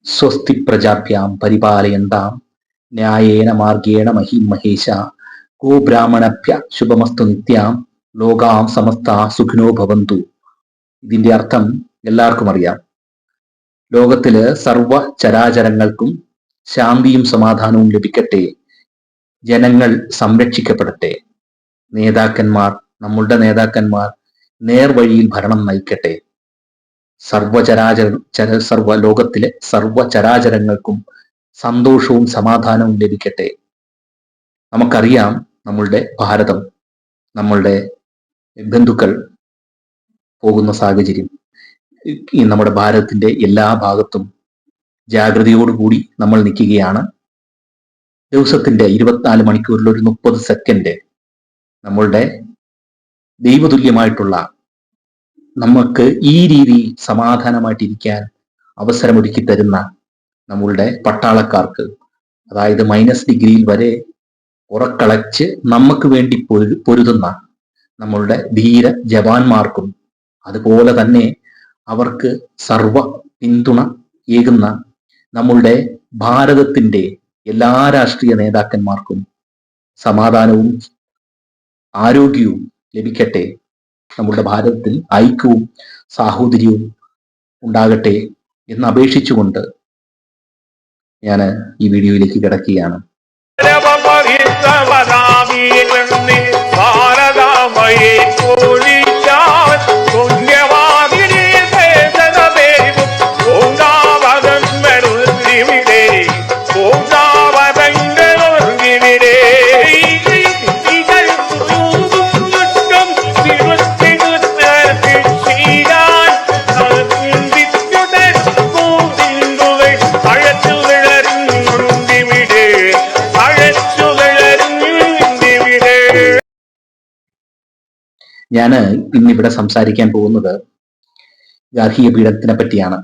സ്വസ്തി പ്രജാഭ്യാം പരിപാലയന്താം ന്യായേന മാർഗേണ മഹിം മഹേശ ഗോബ്രാഹ്മണഭ്യ ശുഭമസ്തു നിത്യാം ലോകാം സമസ്ത സുഖിനോ ഭവന്തു. ഇതിന്റെ അർത്ഥം എല്ലാവർക്കും അറിയാം. ലോകത്തില് സർവ ചരാചരങ്ങൾക്കും ശാന്തിയും സമാധാനവും ലഭിക്കട്ടെ, ജനങ്ങൾ സംരക്ഷിക്കപ്പെടട്ടെ, നേതാക്കന്മാർ, നമ്മളുടെ നേതാക്കന്മാർ നേർവഴിയിൽ ഭരണം നയിക്കട്ടെ, ലോകത്തിലെ സർവചരാചരങ്ങൾക്കും സന്തോഷവും സമാധാനവും ലഭിക്കട്ടെ. നമുക്കറിയാം നമ്മളുടെ ഭാരതം, നമ്മളുടെ ബന്ധുക്കൾ പോകുന്ന സാഹചര്യം. ഈ നമ്മുടെ ഭാരതത്തിന്റെ എല്ലാ ഭാഗത്തും ജാഗ്രതയോടുകൂടി നമ്മൾ നിൽക്കുകയാണ്. ദിവസത്തിന്റെ 24 മണിക്കൂറിൽ ഒരു 30 സെക്കൻഡ് നമ്മളുടെ ദൈവതുല്യമായിട്ടുള്ള, നമുക്ക് ഈ രീതി സമാധാനമായിട്ടിരിക്കാൻ അവസരമൊരുക്കി തരുന്ന നമ്മളുടെ പട്ടാളക്കാർക്ക്, അതായത് -ഡിഗ്രിയിൽ വരെ ഉറക്കളച്ച് നമുക്ക് വേണ്ടി പൊരുതുന്ന നമ്മളുടെ ധീര ജവാന്മാർക്കും, അതുപോലെ തന്നെ അവർക്ക് സർവ പിന്തുണ ഏകുന്ന നമ്മളുടെ ഭാരതത്തിന്റെ എല്ലാ രാഷ്ട്രീയ നേതാക്കന്മാർക്കും സമാധാനവും ആരോഗ്യവും ലഭിക്കട്ടെ. നമ്മളുടെ ഭാരതത്തിൽ ഐക്യവും സാഹോദര്യവും ഉണ്ടാകട്ടെ എന്ന് അപേക്ഷിച്ചുകൊണ്ട് ഞാൻ ഈ വീഡിയോയിലേക്ക് കിടക്കുകയാണ്. ഞാൻ ഇന്നിവിടെ സംസാരിക്കാൻ പോകുന്നത് ഗാർഹിക പീഡനത്തിനെ പറ്റിയാണ്.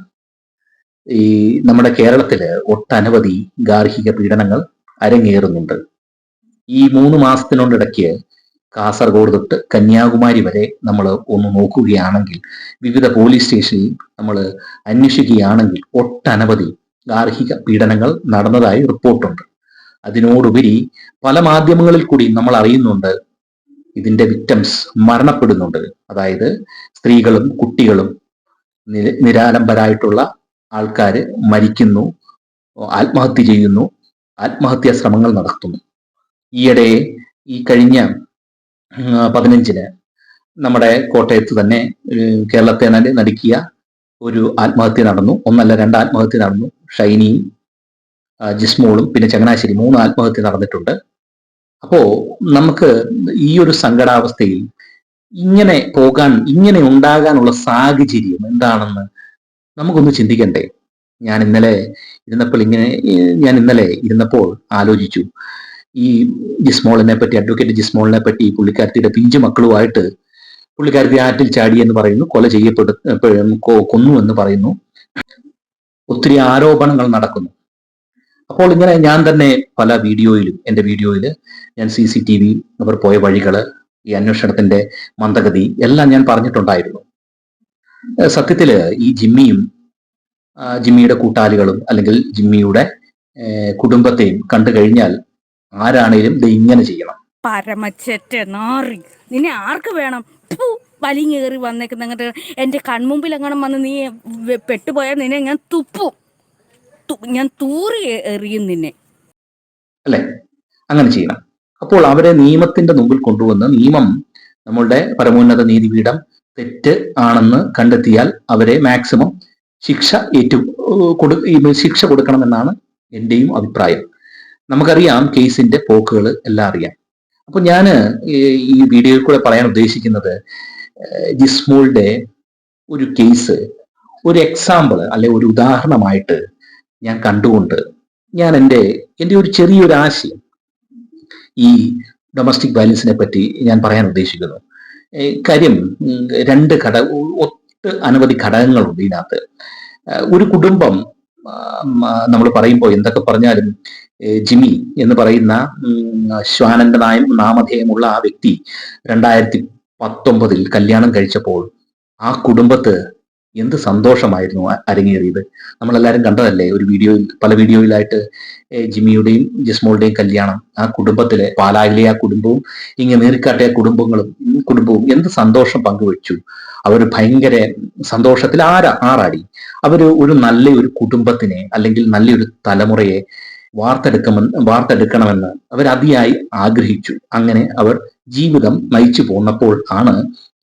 ഈ നമ്മുടെ കേരളത്തില് ഒട്ടനവധി ഗാർഹിക പീഡനങ്ങൾ അരങ്ങേറുന്നുണ്ട്. ഈ 3 മാസത്തിനോടിടയ്ക്ക് കാസർഗോഡ് തൊട്ട് കന്യാകുമാരി വരെ നമ്മൾ ഒന്ന് നോക്കുകയാണെങ്കിൽ, വിവിധ പോലീസ് സ്റ്റേഷനിൽ നമ്മൾ അന്വേഷിക്കുകയാണെങ്കിൽ ഒട്ടനവധി ഗാർഹിക പീഡനങ്ങൾ നടന്നതായി റിപ്പോർട്ടുണ്ട്. അതിനോടുപരി പല മാധ്യമങ്ങളിൽ കൂടി നമ്മൾ അറിയുന്നുണ്ട് ഇതിന്റെ വിക്ടംസ് മരണപ്പെടുന്നുണ്ട്. അതായത് സ്ത്രീകളും കുട്ടികളും നിരാലംബരായിട്ടുള്ള ആൾക്കാര് മരിക്കുന്നു, ആത്മഹത്യ ചെയ്യുന്നു, ആത്മഹത്യാ ശ്രമങ്ങൾ നടത്തുന്നു. ഈയിടെ ഈ കഴിഞ്ഞ 15-ന് നമ്മുടെ കോട്ടയത്ത് തന്നെ കേരളത്തെ നടുക്കിയ ഒരു ആത്മഹത്യ നടന്നു. 1 അല്ല 2 ആത്മഹത്യ നടന്നു. ഷൈനിയും ജിസ്മോളും പിന്നെ ചങ്ങനാശ്ശേരി 3 ആത്മഹത്യ നടന്നിട്ടുണ്ട്. അപ്പോ നമുക്ക് ഈ ഒരു സങ്കടാവസ്ഥയിൽ ഇങ്ങനെ ഉണ്ടാകാനുള്ള സാഹചര്യം എന്താണെന്ന് നമുക്കൊന്ന് ചിന്തിക്കണ്ടേ. ഞാൻ ഇന്നലെ ഇരുന്നപ്പോൾ ആലോചിച്ചു. ഈ ജിസ്മോളിനെ പറ്റി, അഡ്വക്കേറ്റ് ജിസ്മോളിനെ പറ്റി, പുള്ളിക്കാരത്തിയുടെ പിഞ്ചു മക്കളുമായിട്ട് പുള്ളിക്കാരത്തി ആറ്റിൽ ചാടി എന്ന് പറയുന്നു, കൊന്നു എന്ന് പറയുന്നു, ഒത്തിരി ആരോപണങ്ങൾ നടക്കുന്നു. അപ്പോൾ ഇങ്ങനെ ഞാൻ തന്നെ പല വീഡിയോയിലും, എൻ്റെ വീഡിയോയിൽ ഞാൻ CCTV, അവർ പോയ വഴികള്, ഈ അന്വേഷണത്തിന്റെ മന്ദഗതി എല്ലാം ഞാൻ പറഞ്ഞിട്ടുണ്ടായിരുന്നു. സത്യത്തില് ഈ ജിമ്മിയുടെ കൂട്ടാളികളും അല്ലെങ്കിൽ ജിമ്മിയുടെ കുടുംബത്തെയും കണ്ടു കഴിഞ്ഞാൽ ആരാണേലും ഇത് ഇങ്ങനെ ചെയ്യണം. പരമച്ചറ്റ നാറി, നിന്നെ ആർക്ക് വേണം? വലിങ്ങേറി വന്നേക്കുന്ന അങ്ങോട്ട് എൻ്റെ കൺമുമ്പിൽ എങ്ങനെ വന്ന് നീ പെട്ടുപോയാൽ നിന്നെ ഞാൻ തൂറി എറിയും നിന്നെ, അല്ലെ? അങ്ങനെ ചെയ്യണം. അപ്പോൾ അവരെ നിയമത്തിന്റെ മുമ്പിൽ കൊണ്ടുവന്ന് നിയമം, നമ്മളുടെ പരമോന്നത നീതിപീഠം തെറ്റ് ആണെന്ന് കണ്ടെത്തിയാൽ അവരെ മാക്സിമം ശിക്ഷ കൊടുക്കണമെന്നാണ് എന്റെയും അഭിപ്രായം. നമുക്കറിയാം കേസിന്റെ പോക്കുകൾ എല്ലാം അറിയാം. അപ്പൊ ഞാൻ ഈ വീഡിയോയിൽ കൂടെ പറയാൻ ഉദ്ദേശിക്കുന്നത്, ജിസ്മോളുടെ ഒരു കേസ് ഒരു എക്സാമ്പിൾ അല്ലെ ഒരു ഉദാഹരണമായിട്ട് ഞാൻ കണ്ടുകൊണ്ട് ഞാൻ എൻ്റെ ഒരു ചെറിയൊരു ആശയം ഈ ഡൊമസ്റ്റിക് വയലൻസിനെ പറ്റി ഞാൻ പറയാൻ ഉദ്ദേശിക്കുന്നു. കാര്യം അനവധി ഘടകങ്ങളുണ്ട് ഇതിനകത്ത്. ഒരു കുടുംബം നമ്മൾ പറയുമ്പോൾ എന്തൊക്കെ പറഞ്ഞാലും ജിമ്മി എന്ന് പറയുന്ന ശ്വാനന്ദ നാമധേയമുള്ള ആ വ്യക്തി 2019 കല്യാണം കഴിച്ചപ്പോൾ ആ കുടുംബത്ത് എന്ത് സന്തോഷമായിരുന്നു അരങ്ങേറിയത്. നമ്മളെല്ലാവരും കണ്ടതല്ലേ ഒരു വീഡിയോയിൽ, പല വീഡിയോയിലായിട്ട് ജിമ്മിയുടെയും ജിസ്മോളുടെയും കല്യാണം, ആ കുടുംബത്തിലെ പാലായിലെ ആ കുടുംബവും ഇങ്ങനെ നീർക്കാട്ടെ കുടുംബവും എന്ത് സന്തോഷം പങ്കുവച്ചു. അവർ ഭയങ്കര സന്തോഷത്തിൽ ആറാടി. ഒരു നല്ല ഒരു കുടുംബത്തിനെ അല്ലെങ്കിൽ നല്ലൊരു തലമുറയെ വാർത്തെടുക്കണമെന്ന് അവർ അതിയായി ആഗ്രഹിച്ചു. അങ്ങനെ അവർ ജീവിതം നയിച്ചു പോന്നപ്പോൾ ആണ്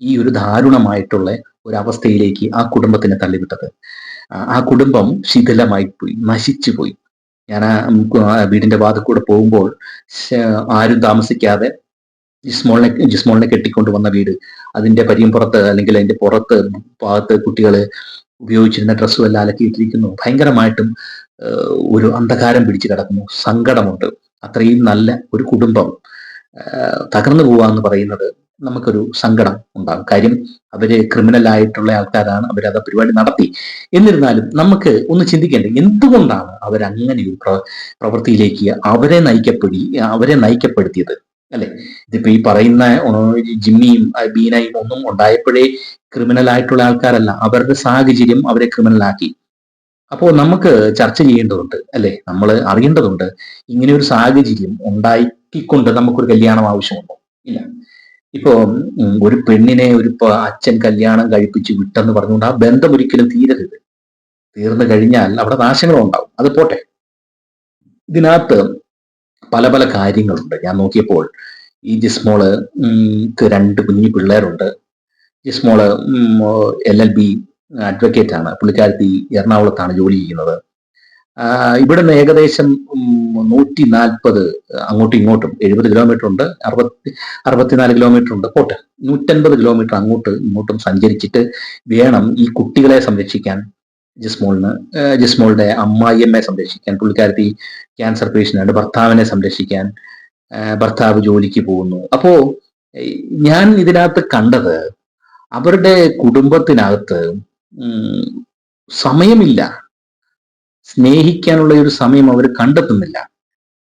ഈ ഒരു ദാരുണമായിട്ടുള്ള ഒരവസ്ഥയിലേക്ക് ആ കുടുംബത്തിനെ തള്ളിവിട്ടത്. ആ കുടുംബം ശിഥിലമായി പോയി, നശിച്ചു പോയി. ഞാൻ ആ വീടിന്റെ വാതിൽ കൂടെ പോകുമ്പോൾ ആരും താമസിക്കാതെ ജിസ്മോളിനെ കെട്ടിക്കൊണ്ട് വന്ന വീട്, അതിന്റെ പരിയമ്പുറത്ത് അല്ലെങ്കിൽ അതിന്റെ ഭാഗത്ത് കുട്ടികൾ ഉപയോഗിച്ചിരുന്ന ഡ്രസ്സും എല്ലാം അലക്കിയിട്ടിരിക്കുന്നു. ഭയങ്കരമായിട്ടും ഒരു അന്ധകാരം പിടിച്ചു കിടക്കുന്നു. സങ്കടമുണ്ട്. അത്രയും നല്ല ഒരു കുടുംബം തകർന്നു പോവാന്ന് പറയുന്നത് നമുക്കൊരു സങ്കടം ഉണ്ടാകും. കാര്യം അവര് ക്രിമിനൽ ആയിട്ടുള്ള ആൾക്കാരാണ്, അവരത് പരിപാടി നടത്തി. എന്നിരുന്നാലും നമുക്ക് ഒന്ന് ചിന്തിക്കേണ്ടത്, എന്തുകൊണ്ടാണ് അവരങ്ങനെ ഒരു പ്രവൃത്തിയിലേക്ക് അവരെ നയിക്കപ്പെടുത്തിയത് അല്ലെ? ഇതിപ്പോ ഈ പറയുന്ന ജിമ്മിയും ബീനയും ഒന്നും ഉണ്ടായപ്പോഴേ ക്രിമിനൽ ആയിട്ടുള്ള ആൾക്കാരല്ല, അവരുടെ സാഹചര്യം അവരെ ക്രിമിനലാക്കി. അപ്പോൾ നമുക്ക് ചർച്ച ചെയ്യേണ്ടതുണ്ട് അല്ലെ, നമ്മൾ അറിയേണ്ടതുണ്ട്, ഇങ്ങനെ ഒരു സാഹചര്യം ഉണ്ടാക്കിക്കൊണ്ട് നമുക്കൊരു കല്യാണം ആവശ്യമുണ്ടോ? ഇല്ല. ഇപ്പോ ഒരു പെണ്ണിനെ അച്ഛൻ കല്യാണം കഴിപ്പിച്ച് വിട്ടെന്ന് പറഞ്ഞുകൊണ്ട് ആ ബന്ധം ഒരിക്കലും തീരരുത്. തീർന്നു കഴിഞ്ഞാൽ അവിടെ നാശങ്ങളും ഉണ്ടാവും. അത് പോട്ടെ. ഇതിനകത്ത് പല പല കാര്യങ്ങളുണ്ട്. ഞാൻ നോക്കിയപ്പോൾ ഈ ജിസ്മോള് 2 കുഞ്ഞു പിള്ളേരുണ്ട്. ജിസ്മോള് LLB അഡ്വക്കേറ്റ് ആണ്. പുള്ളിക്കാരത്തി എറണാകുളത്താണ് ജോലി ചെയ്യുന്നത്. ഇവിടുന്ന് ഏകദേശം 140 അങ്ങോട്ടും ഇങ്ങോട്ടും 70 കിലോമീറ്റർ ഉണ്ട്, 64 കിലോമീറ്റർ ഉണ്ട്, പോട്ടെ 150 കിലോമീറ്റർ അങ്ങോട്ടും ഇങ്ങോട്ടും സഞ്ചരിച്ചിട്ട് വേണം ഈ കുട്ടികളെ സംരക്ഷിക്കാൻ, ജിസ്മോളുടെ അമ്മായിയമ്മയെ സംരക്ഷിക്കാൻ. പുള്ളിക്കാരത്തി ക്യാൻസർ പേഷ്യൻ്റാണ്. ഭർത്താവിനെ സംരക്ഷിക്കാൻ ഭർത്താവ് ജോലിക്ക് പോകുന്നു. അപ്പോ ഞാൻ ഇതിനകത്ത് കണ്ടത്, അവരുടെ കുടുംബത്തിനകത്ത് സമയമില്ല, സ്നേഹിക്കാനുള്ള ഒരു സമയം അവർ കണ്ടെത്തുന്നില്ല.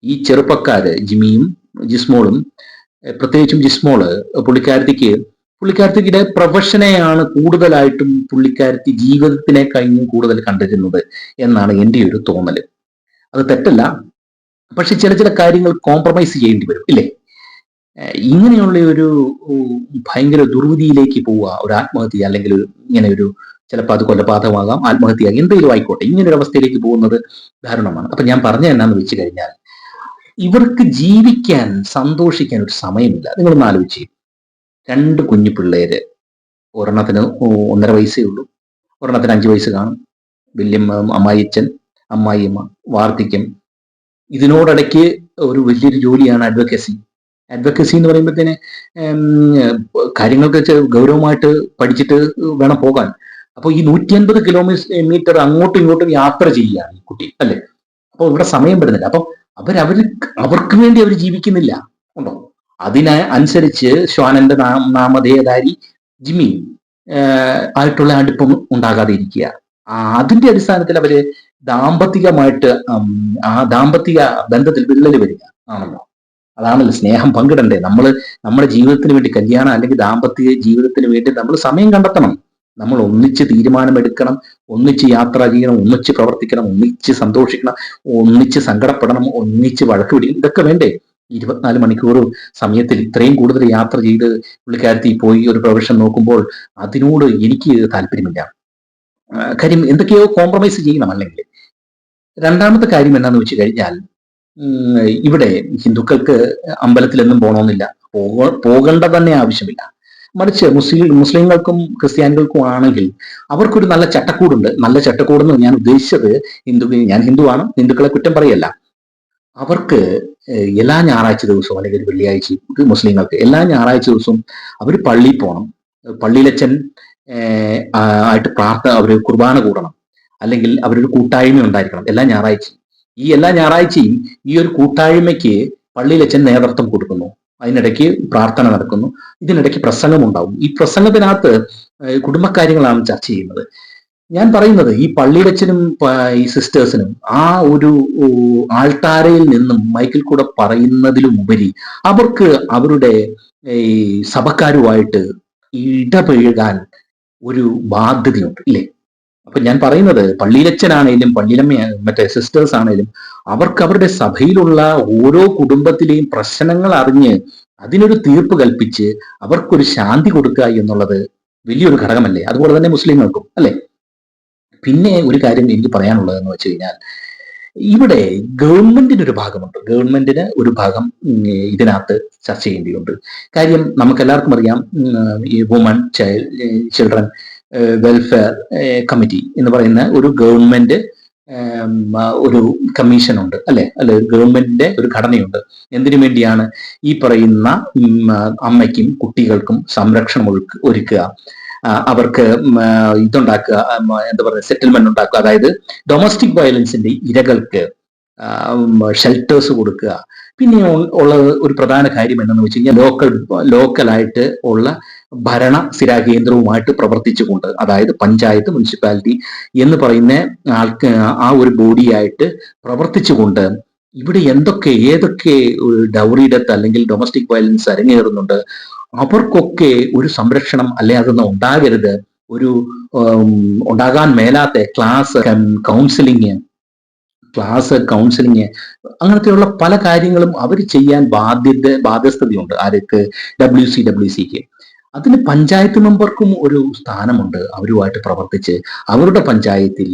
ഈ ചെറുപ്പക്കാര് ജിമ്മിയും ജിസ്മോളും, പ്രത്യേകിച്ചും ജിസ്മോള്, പുള്ളിക്കാരത്തിയുടെ പ്രൊഫഷനെയാണ് കൂടുതലായിട്ടും പുള്ളിക്കാരത്തി ജീവിതത്തിനെ കഴിഞ്ഞും കൂടുതൽ കണ്ടിരുന്നത് എന്നാണ് എൻ്റെ ഒരു തോന്നല്. അത് തെറ്റല്ല, പക്ഷെ ചില കാര്യങ്ങൾ കോംപ്രമൈസ് ചെയ്യേണ്ടി വരും ഇല്ലേ? ഇങ്ങനെയുള്ള ഒരു ഭയങ്കര ദുർവിധിയിലേക്ക് പോവുക, ഒരു ആത്മഹത്യ അല്ലെങ്കിൽ ഇങ്ങനെ ഒരു, ചിലപ്പോൾ അത് കൊലപാതകമാകാം, ആത്മഹത്യ, എന്തെങ്കിലും ആയിക്കോട്ടെ, ഇങ്ങനൊരു അവസ്ഥയിലേക്ക് പോകുന്നത് ദാരുണമാണ്. അപ്പൊ ഞാൻ പറഞ്ഞ എന്നാന്ന് വെച്ച് കഴിഞ്ഞാൽ, ഇവർക്ക് ജീവിക്കാൻ, സന്തോഷിക്കാൻ ഒരു സമയമില്ല. നിങ്ങളൊന്ന് ആലോചിച്ച്, 2 കുഞ്ഞു പിള്ളേര്, ഒരെണ്ണത്തിന് 1.5 വയസ്സേ ഉള്ളൂ, ഒരെണ്ണത്തിന് 5 വയസ്സ് കാണും. അമ്മായിയച്ഛൻ, അമ്മായിയമ്മ, വാർദ്ധക്യം. ഇതിനോടിടയ്ക്ക് ഒരു വലിയൊരു ജോലിയാണ് അഡ്വക്കസി എന്ന് പറയുമ്പോഴത്തേന് കാര്യങ്ങൾക്ക് ഗൗരവമായിട്ട് പഠിച്ചിട്ട് വേണം പോകാൻ. അപ്പോൾ ഈ 150 കിലോമീറ്റർ അങ്ങോട്ടും ഇങ്ങോട്ടും യാത്ര ചെയ്യുകയാണ് ഈ കുട്ടി അല്ലെ? അപ്പോൾ ഇവിടെ സമയം വരുന്നില്ല. അപ്പം അവർക്ക് വേണ്ടി അവർ ജീവിക്കുന്നില്ല, ഉണ്ടോ? അനുസരിച്ച് ശ്വാനന്റെ നാമധേയധാരി ജിമ്മി ആയിട്ടുള്ള അടുപ്പം ഉണ്ടാകാതെ ഇരിക്കുക. അതിന്റെ അടിസ്ഥാനത്തിൽ അവര് ദാമ്പത്തികമായിട്ട് ആ ദാമ്പത്തിക ബന്ധത്തിൽ വിള്ളൽ വരിക ആണല്ലോ. അതാണല്ലോ സ്നേഹം പങ്കിടണ്ടേ. നമ്മുടെ ജീവിതത്തിന് വേണ്ടി, കല്യാണം അല്ലെങ്കിൽ ദാമ്പത്യ ജീവിതത്തിന് വേണ്ടി നമ്മൾ സമയം കണ്ടെത്തണം. നമ്മൾ ഒന്നിച്ച് തീരുമാനമെടുക്കണം, ഒന്നിച്ച് യാത്ര ചെയ്യണം, ഒന്നിച്ച് പ്രവർത്തിക്കണം, ഒന്നിച്ച് സന്തോഷിക്കണം, ഒന്നിച്ച് സങ്കടപ്പെടണം, ഒന്നിച്ച് വഴക്ക് പിടിക്കണം. ഇതൊക്കെ വേണ്ടേ? 24 മണിക്കൂർ സമയത്തിൽ ഇത്രയും കൂടുതൽ യാത്ര ചെയ്ത് പുള്ളിക്കാരത്തി പോയി ഒരു പ്രൊഫഷൻ നോക്കുമ്പോൾ അതിനോട് എനിക്ക് താല്പര്യമില്ല. കാര്യം എന്തൊക്കെയോ കോംപ്രമൈസ് ചെയ്യണം. അല്ലെങ്കിൽ രണ്ടാമത്തെ കാര്യം എന്താണെന്ന് വെച്ച് കഴിഞ്ഞാൽ, ഇവിടെ ഹിന്ദുക്കൾക്ക് അമ്പലത്തിലൊന്നും പോകണമെന്നില്ല, പോകേണ്ട തന്നെ ആവശ്യമില്ല. മറിച്ച് മുസ്ലിങ്ങൾക്കും ക്രിസ്ത്യാനികൾക്കും ആണെങ്കിൽ അവർക്കൊരു നല്ല ചട്ടക്കൂടുണ്ട്. നല്ല ചട്ടക്കൂടെന്ന് ഞാൻ ഉദ്ദേശിച്ചത്, ഞാൻ ഹിന്ദുവാണ്, ഹിന്ദുക്കളെ കുറ്റം പറയല്ല. അവർക്ക് എല്ലാ ഞായറാഴ്ച ദിവസവും അല്ലെങ്കിൽ വെള്ളിയാഴ്ച, മുസ്ലിങ്ങൾക്ക് എല്ലാ ഞായറാഴ്ച ദിവസവും അവർ പള്ളിയിൽ പോകണം. പള്ളിയിലച്ഛൻ ആയിട്ട് അവർ കുർബാന കൂടണം, അല്ലെങ്കിൽ അവരൊരു കൂട്ടായ്മ ഉണ്ടായിരിക്കണം എല്ലാ ഞായറാഴ്ചയും. ഈ എല്ലാ ഞായറാഴ്ചയും ഈ ഒരു കൂട്ടായ്മയ്ക്ക് പള്ളിയിലച്ഛൻ നേതൃത്വം കൊടുക്കുന്നു. അതിനിടയ്ക്ക് പ്രാർത്ഥന നടക്കുന്നു, ഇതിനിടയ്ക്ക് പ്രസംഗം ഉണ്ടാവും. ഈ പ്രസംഗത്തിനകത്ത് കുടുംബകാര്യങ്ങളാണ് ചർച്ച ചെയ്യുന്നത്. ഞാൻ പറയുന്നത്, ഈ പള്ളിയിലച്ഛനും ഈ സിസ്റ്റേഴ്സിനും ആ ഒരു ആൾത്താരയിൽ നിന്നും മൈക്കിൽ കൂടെ പറയുന്നതിലും ഉപരി അവർക്ക് അവരുടെ ഈ സഭക്കാരുമായിട്ട് ഇടപഴകാൻ ഒരു ബാധ്യതയുണ്ട് ഇല്ലേ? അപ്പൊ ഞാൻ പറയുന്നത് പള്ളിയിലച്ചനാണേലും പള്ളിയിലമ്മ മറ്റേ സിസ്റ്റേഴ്സ് ആണേലും അവർക്ക് അവരുടെ സഭയിലുള്ള ഓരോ കുടുംബത്തിലെയും പ്രശ്നങ്ങൾ അറിഞ്ഞ് അതിനൊരു തീർപ്പ് കൽപ്പിച്ച് അവർക്കൊരു ശാന്തി കൊടുക്കുക എന്നുള്ളത് വലിയൊരു ഘടകമല്ലേ? അതുപോലെ തന്നെ മുസ്ലിങ്ങൾക്കും അല്ലെ? പിന്നെ ഒരു കാര്യം എനിക്ക് പറയാനുള്ളതെന്ന് വെച്ച് കഴിഞ്ഞാൽ ഇവിടെ ഗവൺമെന്റിന് ഒരു ഭാഗമുണ്ട്. ഗവൺമെന്റിന് ഒരു ഭാഗം ഇതിനകത്ത് ചർച്ച ചെയ്യേണ്ടിയുണ്ട്. കാര്യം നമുക്ക് എല്ലാവർക്കും അറിയാം, ഈ വുമൺ ചിൽഡ്രൻ വെൽഫെയർ കമ്മിറ്റി എന്ന് പറയുന്ന ഒരു ഗവൺമെന്റ് ഒരു കമ്മീഷൻ ഉണ്ട് അല്ലെ? ഒരു ഗവൺമെന്റിന്റെ ഒരു ഘടനയുണ്ട്. എന്തിനു വേണ്ടിയാണ്? ഈ പറയുന്ന അമ്മയ്ക്കും കുട്ടികൾക്കും സംരക്ഷണം ഒരുക്കുക, അവർക്ക് ഇതുണ്ടാക്കുക, എന്താ പറയുക, സെറ്റിൽമെന്റ് ഉണ്ടാക്കുക, അതായത് ഡൊമസ്റ്റിക് വയലൻസിന്റെ ഇരകൾക്ക് ഷെൽട്ടേഴ്സ് കൊടുക്കുക. പിന്നെ ഉള്ള ഒരു പ്രധാന കാര്യം എന്തെന്ന് വെച്ച് കഴിഞ്ഞാൽ ലോക്കലായിട്ട് ഉള്ള ഭരണ സ്ഥിരാകേന്ദ്രവുമായിട്ട് പ്രവർത്തിച്ചുകൊണ്ട്, അതായത് പഞ്ചായത്ത്, മുനിസിപ്പാലിറ്റി എന്ന് പറയുന്ന ആ ഒരു ബോഡിയായിട്ട് പ്രവർത്തിച്ചുകൊണ്ട് ഇവിടെ ഏതൊക്കെ ഡൗറി ഡെത്ത് അല്ലെങ്കിൽ ഡൊമസ്റ്റിക് വയലൻസ് അരങ്ങേറുന്നുണ്ട് അവർക്കൊക്കെ ഒരു സംരക്ഷണം അല്ലെ അതൊന്നും ഉണ്ടാകരുത്, ഒരു ഉണ്ടാകാൻ മേലാത്ത കൗൺസിലിങ് അങ്ങനത്തെയുള്ള പല കാര്യങ്ങളും അവർ ചെയ്യാൻ ബാധ്യസ്ഥതയുണ്ട്. ആർക്ക്? WCWCക്ക്. അതിന് പഞ്ചായത്ത് മെമ്പർക്കും ഒരു സ്ഥാനമുണ്ട്. അവരുമായിട്ട് പ്രവർത്തിച്ച് അവരുടെ പഞ്ചായത്തിൽ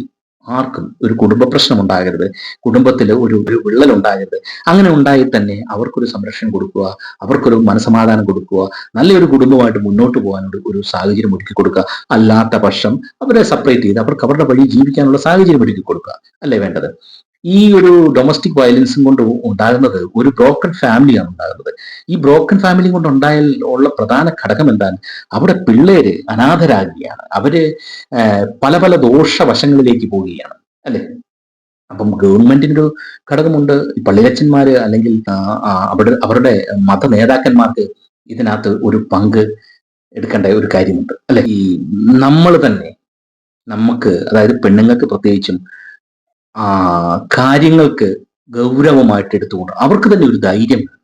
ആർക്കും ഒരു കുടുംബ പ്രശ്നം ഉണ്ടാകരുത്, കുടുംബത്തിൽ ഒരു വിള്ളൽ ഉണ്ടാകരുത്. അങ്ങനെ ഉണ്ടായി തന്നെ അവർക്കൊരു സംരക്ഷണം കൊടുക്കുക, അവർക്കൊരു മനസമാധാനം കൊടുക്കുക, നല്ലൊരു കുടുംബമായിട്ട് മുന്നോട്ട് പോകാനുള്ള ഒരു സാഹചര്യം ഒരുക്കി കൊടുക്കുക. അല്ലാത്ത പക്ഷം അവരെ സെപ്പറേറ്റ് ചെയ്ത് അവർക്ക് അവരുടെ വഴി ജീവിക്കാനുള്ള സാഹചര്യം ഒരുക്കി കൊടുക്കുക അല്ലേ വേണ്ടത്? ഈ ഒരു ഡൊമസ്റ്റിക് വയലൻസും കൊണ്ട് ഉണ്ടാകുന്നത് ഒരു ബ്രോക്കൺ ഫാമിലിയാണ് ഉണ്ടാകുന്നത്. ഈ ബ്രോക്കൺ ഫാമിലി കൊണ്ട് ഉണ്ടായാൽ ഉള്ള പ്രധാന ഘടകം എന്താണ്? അവിടെ പിള്ളേര് അനാഥരാകുകയാണ്, അവര് പല പല ദോഷവശങ്ങളിലേക്ക് പോവുകയാണ് അല്ലെ? അപ്പം ഗവൺമെന്റിനൊരു ഘടകമുണ്ട്. പള്ളിയച്ചന്മാര് അല്ലെങ്കിൽ അവരുടെ മത നേതാക്കന്മാർക്ക് ഇതിനകത്ത് ഒരു പങ്ക് എടുക്കേണ്ട ഒരു കാര്യമുണ്ട് അല്ലെ? ഈ നമ്മൾ തന്നെ നമുക്ക്, അതായത് പെണ്ണുങ്ങൾക്ക് പ്രത്യേകിച്ചും കാര്യങ്ങൾക്ക് ഗൗരവമായിട്ട് എടുത്തുകൊണ്ട് അവർക്ക് തന്നെ ഒരു ധൈര്യം വേണം.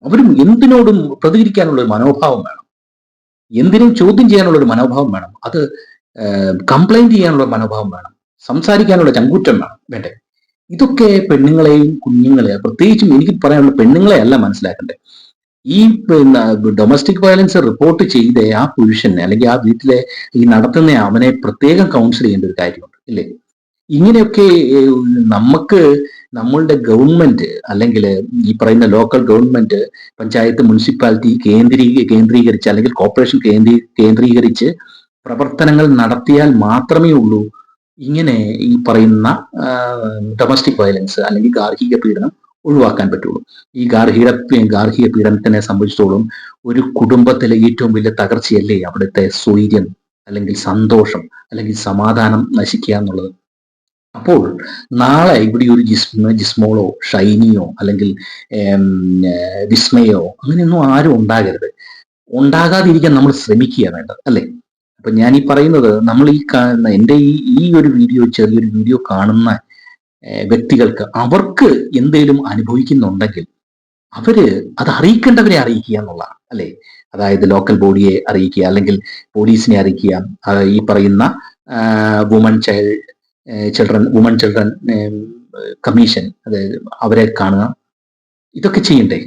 അവരും എന്തിനോടും പ്രതികരിക്കാനുള്ള ഒരു മനോഭാവം വേണം, എന്തിനും ചോദ്യം ചെയ്യാനുള്ള ഒരു മനോഭാവം വേണം, അത് കംപ്ലൈന്റ് ചെയ്യാനുള്ള മനോഭാവം വേണം, സംസാരിക്കാനുള്ള ചങ്കൂറ്റം വേണ്ടേ? ഇതൊക്കെ പെണ്ണുങ്ങളെയും കുഞ്ഞുങ്ങളെയും, പ്രത്യേകിച്ചും എനിക്ക് പറയാനുള്ള പെണ്ണുങ്ങളെ അല്ല മനസ്സിലാക്കണ്ടേ, ഈ ഡൊമസ്റ്റിക് വയലൻസ് റിപ്പോർട്ട് ചെയ്ത ആ പുരുഷനെ അല്ലെങ്കിൽ ആ വീട്ടിലെ ഈ നടത്തുന്ന അവനെ പ്രത്യേകം കൗൺസിൽ ചെയ്യേണ്ട ഒരു കാര്യമുണ്ട് ഇല്ലേ? ഇങ്ങനെയൊക്കെ നമ്മളുടെ ഗവൺമെന്റ് അല്ലെങ്കിൽ ഈ പറയുന്ന ലോക്കൽ ഗവൺമെന്റ്, പഞ്ചായത്ത്, മുനിസിപ്പാലിറ്റി കേന്ദ്രീകരിച്ച് അല്ലെങ്കിൽ കോർപ്പറേഷൻ കേന്ദ്രീകരിച്ച് പ്രവർത്തനങ്ങൾ നടത്തിയാൽ മാത്രമേ ഉള്ളൂ ഇങ്ങനെ ഈ പറയുന്ന ഡൊമസ്റ്റിക് വയലൻസ് അല്ലെങ്കിൽ ഗാർഹിക പീഡനം ഒഴിവാക്കാൻ പറ്റുള്ളൂ. ഈ ഗാർഹിക പീഡനത്തിനെ സംബന്ധിച്ചിടത്തോളം ഒരു കുടുംബത്തിലെ ഏറ്റവും വലിയ തകർച്ചയല്ലേ അവിടുത്തെ സ്വൈര്യം അല്ലെങ്കിൽ സന്തോഷം അല്ലെങ്കിൽ സമാധാനം നശിക്കുക എന്നുള്ളത്. അപ്പോൾ നാളെ ഇവിടെ ഒരു ജിസ്മോളോ ഷൈനിയോ അല്ലെങ്കിൽ വിസ്മയോ അങ്ങനെയൊന്നും ആരും ഉണ്ടാകരുത്. ഉണ്ടാകാതിരിക്കാൻ നമ്മൾ ശ്രമിക്കുക വേണ്ടത് അല്ലേ? അപ്പൊ ഞാൻ ഈ പറയുന്നത്, നമ്മൾ ഈ കാണുന്ന എൻ്റെ ഈ ഒരു ചെറിയൊരു വീഡിയോ കാണുന്ന വ്യക്തികൾക്ക് അവർക്ക് എന്തെങ്കിലും അനുഭവിക്കുന്നുണ്ടെങ്കിൽ അവര് അത് അറിയിക്കേണ്ടവരെ അറിയിക്കുക എന്നുള്ളതാണ് അല്ലെ? അതായത് ലോക്കൽ ബോഡിയെ അറിയിക്കുക, അല്ലെങ്കിൽ പോലീസിനെ അറിയിക്കുക, ഈ പറയുന്ന വുമൺ ചിൽഡ്രൻ കമ്മീഷൻ, അതായത് അവരെ കാണുക, ഇതൊക്കെ ചെയ്യണ്ടേ?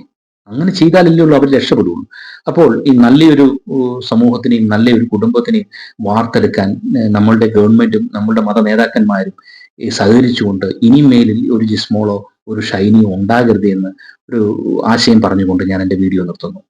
അങ്ങനെ ചെയ്താലല്ലേ ഉള്ളൂ അവർ രക്ഷപ്പെടുള്ളൂ. അപ്പോൾ ഈ നല്ലൊരു സമൂഹത്തിനെയും നല്ലൊരു കുടുംബത്തിനെയും വാർത്തെടുക്കാൻ നമ്മളുടെ ഗവൺമെന്റും നമ്മളുടെ മത നേതാക്കന്മാരും സഹകരിച്ചുകൊണ്ട് ഇനിമേലിൽ ഒരു ജിസ്മോളോ ഒരു ഷൈനിയോ ഉണ്ടാകരുത് എന്ന് ഒരു ആശയം പറഞ്ഞുകൊണ്ട് ഞാൻ എൻ്റെ വീഡിയോ നിർത്തുന്നു.